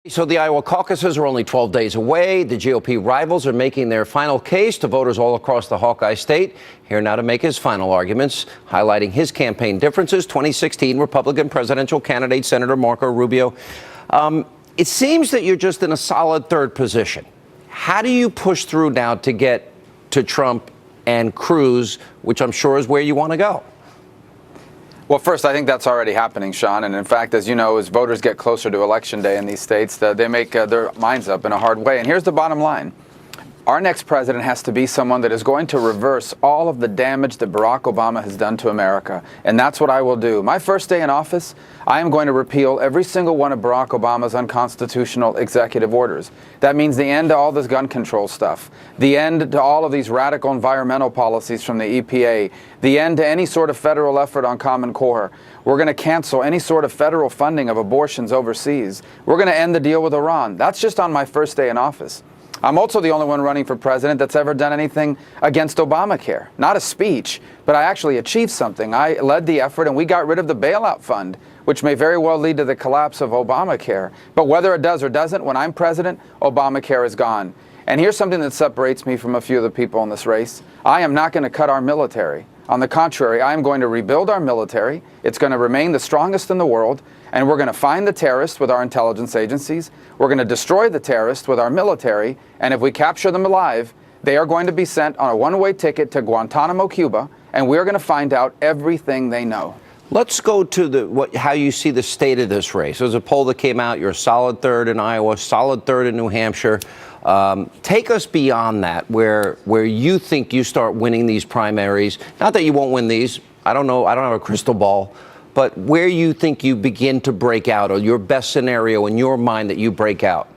So the Iowa caucuses are only 12 days away. The GOP rivals are making their final case to voters all across the Hawkeye state. Here now to make his final arguments, highlighting his campaign differences, 2016 Republican presidential candidate Senator Marco Rubio. It seems that you're just in a solid third position. How do you push through now to get to Trump and Cruz, which I'm sure is where you want to go? Well, first, I think that's already happening, Sean. And in fact, as you know, as voters get closer to Election Day in these states, they make their minds up in a hard way. And here's the bottom line. Our next president has to be someone that is going to reverse all of the damage that Barack Obama has done to America. And that's what I will do. My first day in office, I am going to repeal every single one of Barack Obama's unconstitutional executive orders. That means the end to all this gun control stuff, the end to all of these radical environmental policies from the EPA, the end to any sort of federal effort on Common Core. We're going to cancel any sort of federal funding of abortions overseas. We're going to end the deal with Iran. That's just on my first day in office. I'm also the only one running for president that's ever done anything against Obamacare. Not a speech, but I actually achieved something. I led the effort and we got rid of the bailout fund, which may very well lead to the collapse of Obamacare. But whether it does or doesn't, when I'm president, Obamacare is gone. And here's something that separates me from a few of the people in this race. I am not going to cut our military. On the contrary, I am going to rebuild our military. It's going to remain the strongest in the world. And we're going to find the terrorists with our intelligence agencies. We're going to destroy the terrorists with our military. And if we capture them alive, they are going to be sent on a one-way ticket to Guantanamo, Cuba. And we're going to find out everything they know. Let's go to how you see the state of this race. There's a poll that came out. You're a solid third in Iowa, solid third in New Hampshire. Take us beyond that, where you think you start winning these primaries. Not that you won't win these. I don't know. I don't have a crystal ball. But where you think you begin to break out, or your best scenario in your mind that you break out?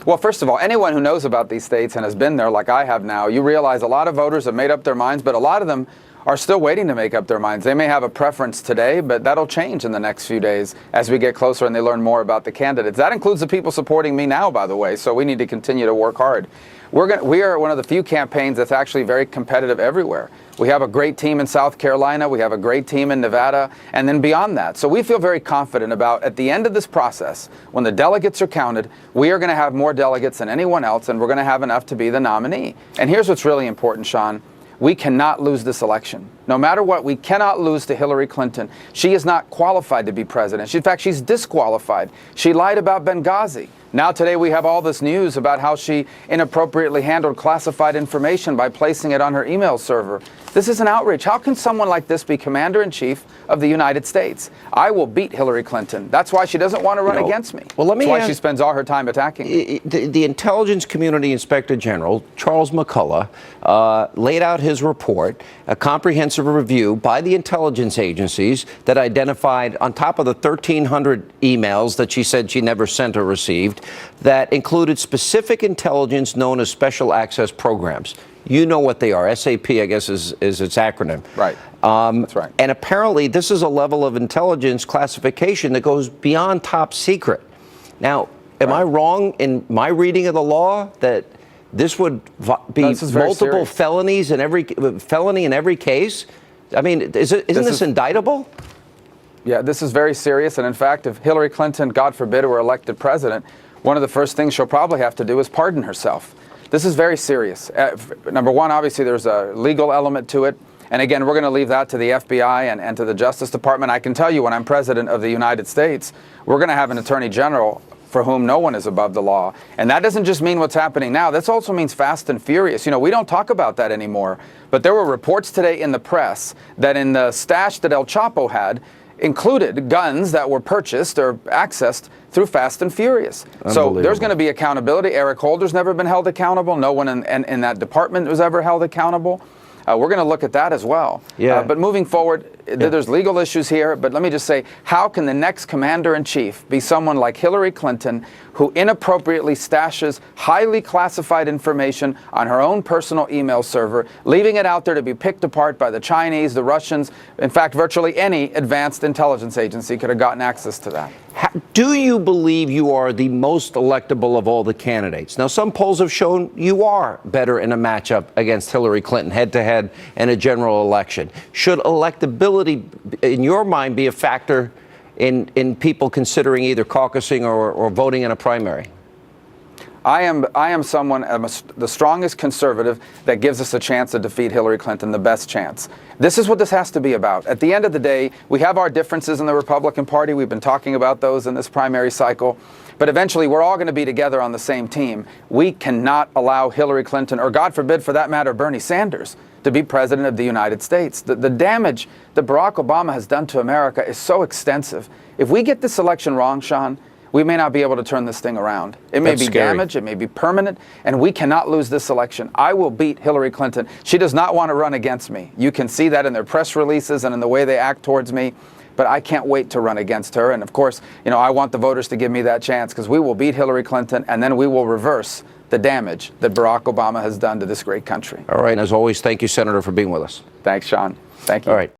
Well, first of all, anyone who knows about these states and has been there like I have now, you realize a lot of voters have made up their minds, but a lot of them are still waiting to make up their minds. They may have a preference today, but that'll change in the next few days as we get closer and they learn more about the candidates. That includes the people supporting me now, by the way, so we need to continue to work hard. We are one of the few campaigns that's actually very competitive everywhere. We have a great team in South Carolina, we have a great team in Nevada, and then beyond that. So we feel very confident about, at the end of this process, when the delegates are counted, we are going to have more delegates than anyone else, and we're going to have enough to be the nominee. And here's what's really important, Sean. We cannot lose this election. No matter what, we cannot lose to Hillary Clinton. She is not qualified to be president. In fact, she's disqualified. She lied about Benghazi. Now today we have all this news about how she inappropriately handled classified information by placing it on her email server. This is an outrage. How can someone like this be commander-in-chief of the United States? I will beat Hillary Clinton. That's why she doesn't want to run against me. Well, That's why she spends all her time attacking me. The Intelligence Community Inspector General, Charles McCullough, laid out his report, a comprehensive review by the intelligence agencies that identified, on top of the 1,300 emails that she said she never sent or received, that included specific intelligence known as special access programs. You know what they are. SAP, I guess, is its acronym. Right. That's right. And apparently this is a level of intelligence classification that goes beyond top secret. Now, am I wrong in my reading of the law that this would be multiple felonies in every felony in every case? I mean, isn't this indictable? Yeah, this is very serious. And in fact, if Hillary Clinton, God forbid, were elected president, one of the first things she'll probably have to do is pardon herself. This is very serious. Number one, obviously, there's a legal element to it. And again, we're going to leave that to the FBI and to the Justice Department. I can tell you, when I'm president of the United States, we're going to have an attorney general for whom no one is above the law. And that doesn't just mean what's happening now. This also means fast and furious. You know, we don't talk about that anymore. But there were reports today in the press that in the stash that El Chapo had, included guns that were purchased or accessed through Fast and Furious. So there's going to be accountability. Eric Holder's never been held accountable. No one in that department was ever held accountable. We're going to look at that as well. Yeah. But moving forward, there's legal issues here. But let me just say, how can the next commander-in-chief be someone like Hillary Clinton, who inappropriately stashes highly classified information on her own personal email server, leaving it out there to be picked apart by the Chinese, the Russians? In fact, virtually any advanced intelligence agency could have gotten access to that. Do you believe you are the most electable of all the candidates? Now, some polls have shown you are better in a matchup against Hillary Clinton, head-to-head, in a general election. Should electability, in your mind, be a factor in people considering either caucusing or voting in a primary? I am the strongest conservative that gives us a chance to defeat Hillary Clinton, the best chance. This is what this has to be about. At the end of the day, we have our differences in the Republican Party. We've been talking about those in this primary cycle. But eventually, we're all going to be together on the same team. We cannot allow Hillary Clinton, or God forbid, for that matter, Bernie Sanders, to be president of the United States. The damage that Barack Obama has done to America is so extensive. If we get this election wrong, Sean, we may not be able to turn this thing around. It may That's be scary. damage, it may be permanent, and we cannot lose this election. I will beat Hillary Clinton. She does not want to run against me. You can see that in their press releases and in the way they act towards me. But I can't wait to run against her. And of course, I want the voters to give me that chance, because we will beat Hillary Clinton, and then we will reverse the damage that Barack Obama has done to this great country. All right. And as always, thank you, Senator, for being with us. Thanks, Sean. Thank you. All right.